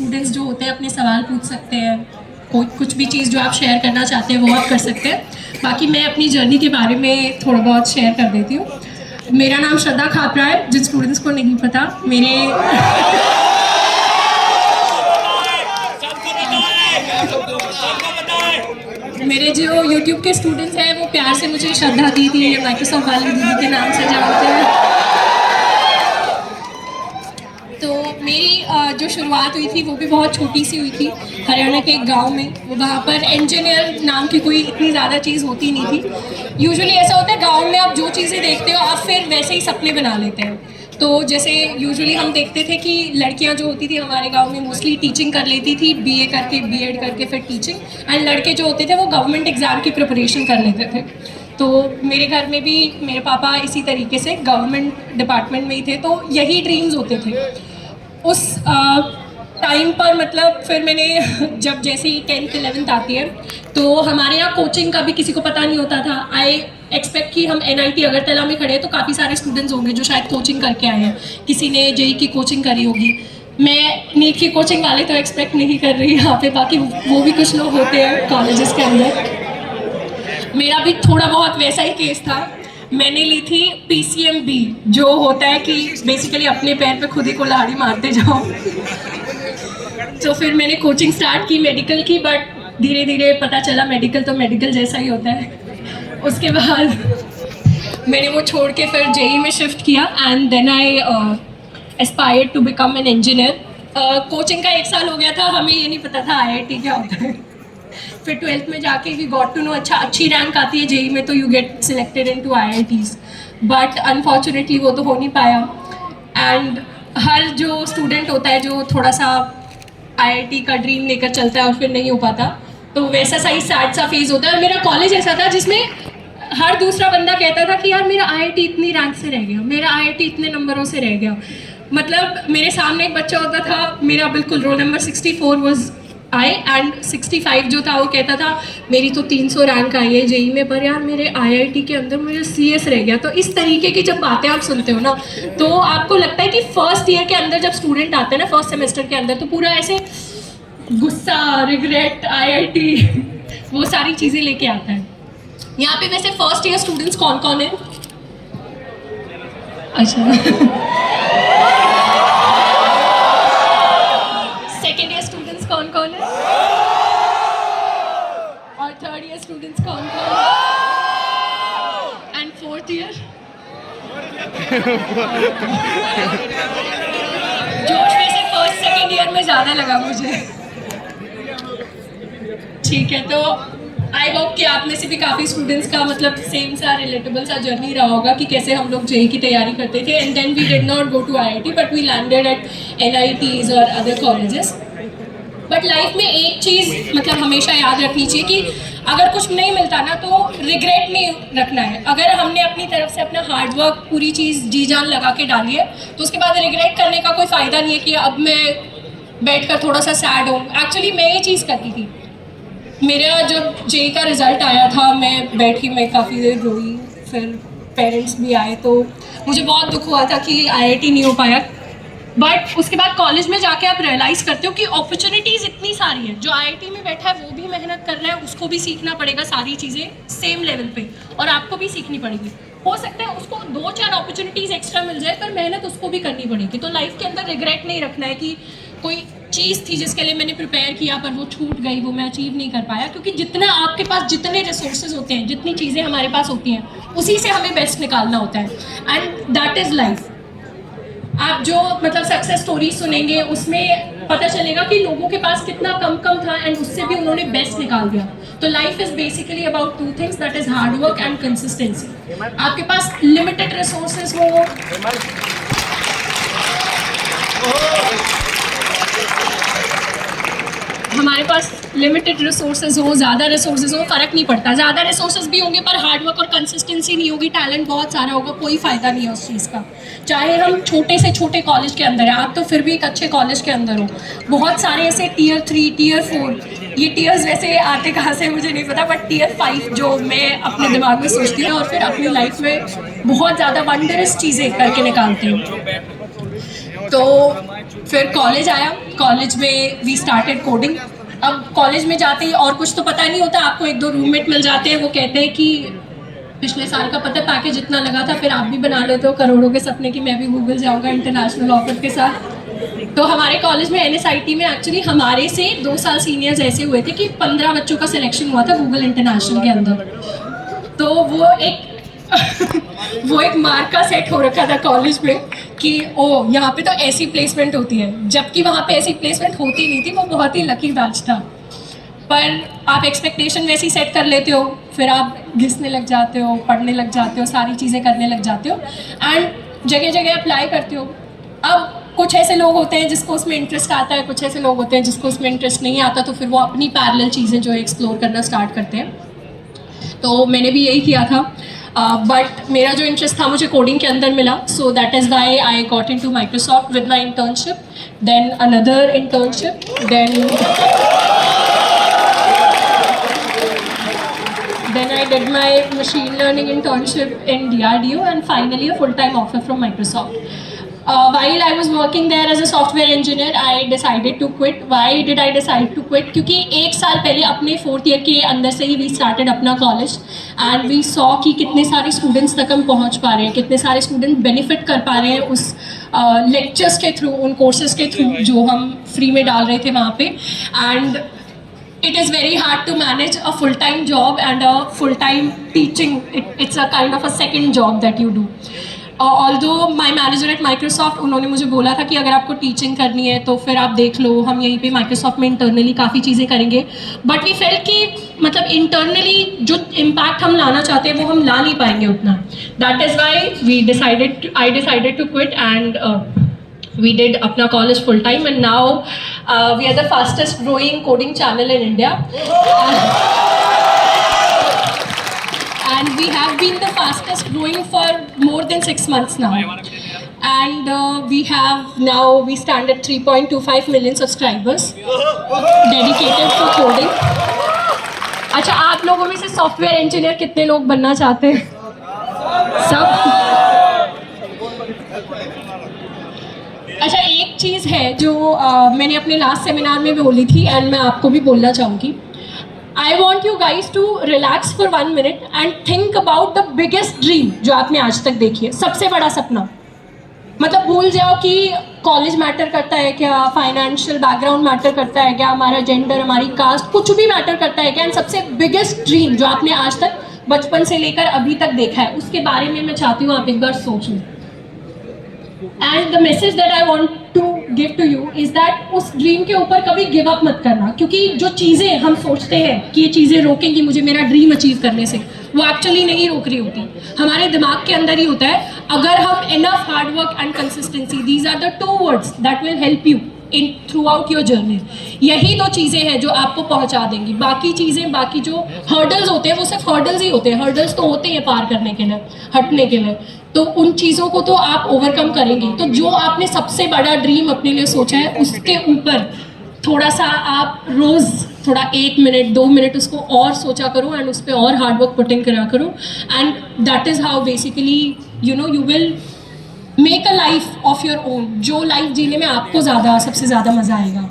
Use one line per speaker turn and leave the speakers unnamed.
Students जो होते हैं अपने सवाल पूछ सकते हैं, कोई कुछ भी चीज़ जो आप शेयर करना चाहते हैं वो आप कर सकते हैं। बाकी मैं अपनी जर्नी के बारे में थोड़ा बहुत शेयर कर देती हूँ। मेरा नाम श्रद्धा खापरा है, जिन स्टूडेंट्स को नहीं पता। मेरे जो YouTube के स्टूडेंट्स हैं वो प्यार से मुझे श्रद्धा दीदी या माइक्रोसॉफ्ट वाली दीदी के नाम से जानते हैं। तो मेरी जो शुरुआत हुई थी वो भी बहुत छोटी सी हुई थी, हरियाणा के एक गांव में। वहाँ पर इंजीनियर नाम की कोई इतनी ज़्यादा चीज़ होती नहीं थी। यूजुअली ऐसा होता है गांव में आप जो चीज़ें देखते हो आप फिर वैसे ही सपने बना लेते हैं। तो जैसे यूजुअली हम देखते थे कि लड़कियां जो होती थी हमारे गांव में मोस्टली टीचिंग कर लेती थी, बीए करके बीएड करके फिर टीचिंग, एंड लड़के जो होते थे वो गवर्नमेंट एग्ज़ाम की प्रिपरेशन कर लेते थे। तो मेरे घर में भी मेरे पापा इसी तरीके से गवर्नमेंट डिपार्टमेंट में ही थे, तो यही ड्रीम्स होते थे उस टाइम पर। मतलब फिर मैंने जब जैसे ही 10th 11th आती है तो हमारे यहाँ कोचिंग का भी किसी को पता नहीं होता था। आई एक्सपेक्ट कि हम NIT अगरतला में खड़े हैं तो काफ़ी सारे स्टूडेंट्स होंगे जो शायद कोचिंग करके आए हैं, किसी ने JEE की कोचिंग करी होगी। मैं नीट की कोचिंग वाले तो एक्सपेक्ट नहीं कर रही यहाँ पे, बाकी वो भी कुछ लोग होते हैं कॉलेजेस के अंदर। मेरा भी थोड़ा बहुत वैसा ही केस था। मैंने ली थी PCMB, जो होता है कि बेसिकली अपने पैर पे खुद ही कुल्हाड़ी मारते जाओ। तो फिर मैंने कोचिंग स्टार्ट की मेडिकल की, बट धीरे धीरे पता चला मेडिकल तो मेडिकल जैसा ही होता है। उसके बाद मैंने वो छोड़ के फिर JEE में शिफ्ट किया, and then I aspired to become an engineer. Coaching का 1 साल हो गया था, हमें ये नहीं पता था IIT क्या होता है। फिर 12th में जाके वी गॉट टू नो अच्छा अच्छी रैंक आती है JEE में तो you get selected in to IITs, but unfortunately वो तो हो नहीं पाया। एंड हर जो स्टूडेंट होता है जो थोड़ा सा IIT का ड्रीम लेकर चलता है और फिर नहीं हो पाता, तो वैसा सा ही सैड सा फेज होता है। मेरा कॉलेज ऐसा था जिसमें हर दूसरा बंदा कहता था कि यार मेरा IIT इतनी रैंक से रह गया, मेरा IIT इतने नंबरों से रह गया। मतलब मेरे सामने एक बच्चा होता था, मेरा बिल्कुल roll number 64 was I, and 65 जो था वो कहता था मेरी तो 300 रैंक आई है JEE में, पर यार मेरे IIT के अंदर मुझे CS रह गया। तो इस तरीके की जब बातें आप सुनते हो ना, तो आपको लगता है कि फर्स्ट ईयर के अंदर जब स्टूडेंट आते हैं ना, फर्स्ट सेमेस्टर के अंदर, तो पूरा ऐसे गुस्सा, रिग्रेट, IIT वो सारी चीज़ें लेके आता है। यहाँ पे वैसे फर्स्ट ईयर स्टूडेंट्स कौन कौन है? अच्छा सेकेंड ईयर स्टूडेंट्स कौन कौन है? और थर्ड ईयर स्टूडेंट्स कौन कौन है? And fourth year? जोश में से फर्स्ट सेकेंड ईयर में ज़्यादा लगा मुझे। ठीक है, तो आई होप कि आप में से भी काफ़ी स्टूडेंट्स का मतलब सेम सा रिलेटेबल सा जर्नी रहा होगा कि कैसे हम लोग JEE की तैयारी करते थे, and then we did not go to IIT but we landed at NITs और अदर कॉलेजेस। बट लाइफ में एक चीज़ मतलब हमेशा याद रखनी चाहिए कि अगर कुछ नहीं मिलता ना तो रिग्रेट नहीं रखना है। अगर हमने अपनी तरफ से अपना हार्डवर्क पूरी चीज़ जी जान लगा के डाली है तो उसके बाद रिग्रेट करने का कोई फ़ायदा नहीं है कि अब मैं बैठकर थोड़ा सा सैड हूँ। एक्चुअली मैं ये चीज़ करती थी। मेरा जब JEE का रिज़ल्ट आया था मैं बैठी, मैं काफ़ी देर रोई, फिर पेरेंट्स भी आए तो मुझे बहुत दुख हुआ था कि IIT नहीं हो पाया। बट उसके बाद कॉलेज में जाके आप रियलाइज़ करते हो कि अपॉर्चुनिटीज़ इतनी सारी हैं। जो IIT में बैठा है वो भी मेहनत कर रहा है, उसको भी सीखना पड़ेगा सारी चीज़ें सेम लेवल पे, और आपको भी सीखनी पड़ेगी। हो सकता है उसको 2-4 अपॉर्चुनिटीज़ एक्स्ट्रा मिल जाए, पर मेहनत उसको भी करनी पड़ेगी। तो लाइफ के अंदर रिग्रेट नहीं रखना है कि कोई चीज़ थी जिसके लिए मैंने प्रिपेयर किया पर वो छूट गई, वो मैं अचीव नहीं कर पाया। क्योंकि जितना आपके पास जितने रिसोर्सेज होते हैं, जितनी चीज़ें हमारे पास होती हैं, उसी से हमें बेस्ट निकालना होता है, एंड दैट इज़ लाइफ। आप जो मतलब सक्सेस स्टोरी सुनेंगे उसमें पता चलेगा कि लोगों के पास कितना कम था एंड उससे भी उन्होंने बेस्ट निकाल दिया। तो life is basically about 2 things, that is hard work and consistency. आपके पास लिमिटेड रिसोर्सेज हो, हमारे पास लिमिटेड रिसोर्सेज हो, ज़्यादा रिसोर्सेज हो, फ़र्क नहीं पड़ता। ज़्यादा रिसोर्सेज भी होंगे पर हार्डवर्क और कंसिस्टेंसी नहीं होगी, टैलेंट बहुत सारा होगा, कोई फ़ायदा नहीं है उस चीज़ का। चाहे हम छोटे से छोटे कॉलेज के अंदर हैं, आप तो फिर भी एक अच्छे कॉलेज के अंदर हो। बहुत सारे ऐसे Tier 3, Tier 4, ये टीयर्स वैसे आते कहाँ से मुझे नहीं पता, बट Tier 5 जो मैं अपने दिमाग में सोचती हूँ और फिर अपनी लाइफ में बहुत ज़्यादा वंडरस चीज़ें करके निकालती हूँ। तो फिर कॉलेज आया, कॉलेज में वी स्टार्टेड कोडिंग। अब कॉलेज में जाते ही और कुछ तो पता नहीं होता, आपको एक दो रूममेट मिल जाते हैं, वो कहते हैं कि पिछले साल का पता पैकेज इतना लगा था, फिर आप भी बना लेते हो करोड़ों के सपने कि मैं भी गूगल जाऊंगा इंटरनेशनल ऑफर के साथ। तो हमारे कॉलेज में NSIT में एक्चुअली हमारे से 2 साल सीनियर्स ऐसे हुए थे कि 15 बच्चों का सिलेक्शन हुआ था गूगल इंटरनेशनल के अंदर। तो वो एक वो एक मार्क का सेट हो रखा था कॉलेज में कि ओ यहाँ पे तो ऐसी प्लेसमेंट होती है, जबकि वहाँ पे ऐसी प्लेसमेंट होती नहीं थी। वो बहुत ही लकी बैच था। पर आप एक्सपेक्टेशन वैसी सेट कर लेते हो, फिर आप घिसने लग जाते हो, पढ़ने लग जाते हो, सारी चीज़ें करने लग जाते हो एंड जगह जगह अप्लाई करते हो। अब कुछ ऐसे लोग होते हैं जिसको उसमें इंटरेस्ट आता है, कुछ ऐसे लोग होते हैं जिसको उसमें इंटरेस्ट नहीं आता, तो फिर वो अपनी पैरेलल चीज़ें जो एक्सप्लोर करना स्टार्ट करते हैं। तो मैंने भी यही किया था। बट मेरा जो इंटरेस्ट था मुझे कोडिंग के अंदर मिला, so that is why I got into Microsoft with my internship, then another internship, then I did my machine learning internship in DRDO and finally a full-time offer from Microsoft. While I was working there as a software engineer, I decided to quit. Why did I decide to quit? क्योंकि एक साल पहले अपने 4th year के अंदर से ही we started अपना college and we saw कि कितने सारे स्टूडेंट्स तक हम पहुंच पा रहे हैं, कितने सारे स्टूडेंट बेनिफिट कर पा रहे हैं उस लेक्चर्स के थ्रू, उन कोर्सेज के थ्रू जो हम फ्री में डाल रहे थे वहाँ पे। And it is very hard to manage a full-time job and a full-time teaching. It's a kind of a second job that you do. Although my manager at Microsoft, उन्होंने मुझे बोला था कि अगर आपको टीचिंग करनी है तो फिर आप देख लो, हम यहीं पे माइक्रोसॉफ्ट में इंटरनली काफ़ी चीज़ें करेंगे। बट वी फेल्ट कि मतलब इंटरनली जो इम्पैक्ट हम लाना चाहते हैं वो हम ला नहीं पाएंगे उतना। That is Y I decided to quit and we did apna college full time and now we are the fastest growing coding channel in India and we have been the fastest growing for more than 6 months now and we stand at 3.25 million subscribers dedicated to coding. अच्छा, आप लोगों में से software engineer कितने लोग बनना चाहते हैं? सब? अच्छा, एक चीज़ है जो मैंने अपने लास्ट सेमिनार में भी बोली थी एंड मैं आपको भी बोलना चाहूँगी। I want you guys to relax for 1 minute and think about the biggest dream जो आपने आज तक देखी है, सबसे बड़ा सपना। मतलब भूल जाओ कि कॉलेज मैटर करता है क्या, फाइनेंशियल बैकग्राउंड मैटर करता है क्या, हमारा जेंडर, हमारी कास्ट, कुछ भी मैटर करता है क्या। एंड सबसे बिगेस्ट ड्रीम जो आपने आज तक बचपन से लेकर अभी तक देखा है, उसके बारे में मैं चाहती हूँ आप एक बार सोच लें। And the message that I want to give to you is that उस ड्रीम के ऊपर कभी गिव अप मत करना, क्योंकि जो चीज़ें हम सोचते हैं कि ये चीज़ें रोकेंगी मुझे मेरा ड्रीम अचीव करने से, वो एक्चुअली नहीं रोक रही होती, हमारे दिमाग के अंदर ही होता है। अगर हम enough hard work and consistency, these are the 2 words that will help you in throughout your journey. यही 2 चीज़ें हैं जो आपको पहुंचा देंगी। बाकी चीज़ें, बाकी जो हर्डल्स होते हैं वो सिर्फ हर्डल्स ही होते हैं। हर्डल्स तो होते हैं पार करने के लिए, हटने के लिए, तो उन चीज़ों को तो आप ओवरकम करेंगे। तो जो आपने सबसे बड़ा ड्रीम अपने लिए सोचा है उसके ऊपर थोड़ा सा आप रोज़ थोड़ा 1 मिनट 2 मिनट उसको और सोचा करो एंड उस पर और हार्ड वर्क पुट इन करा करो and that is how basically you will make a life of your own, जो लाइफ जीने में आपको सबसे ज़्यादा मज़ा आएगा।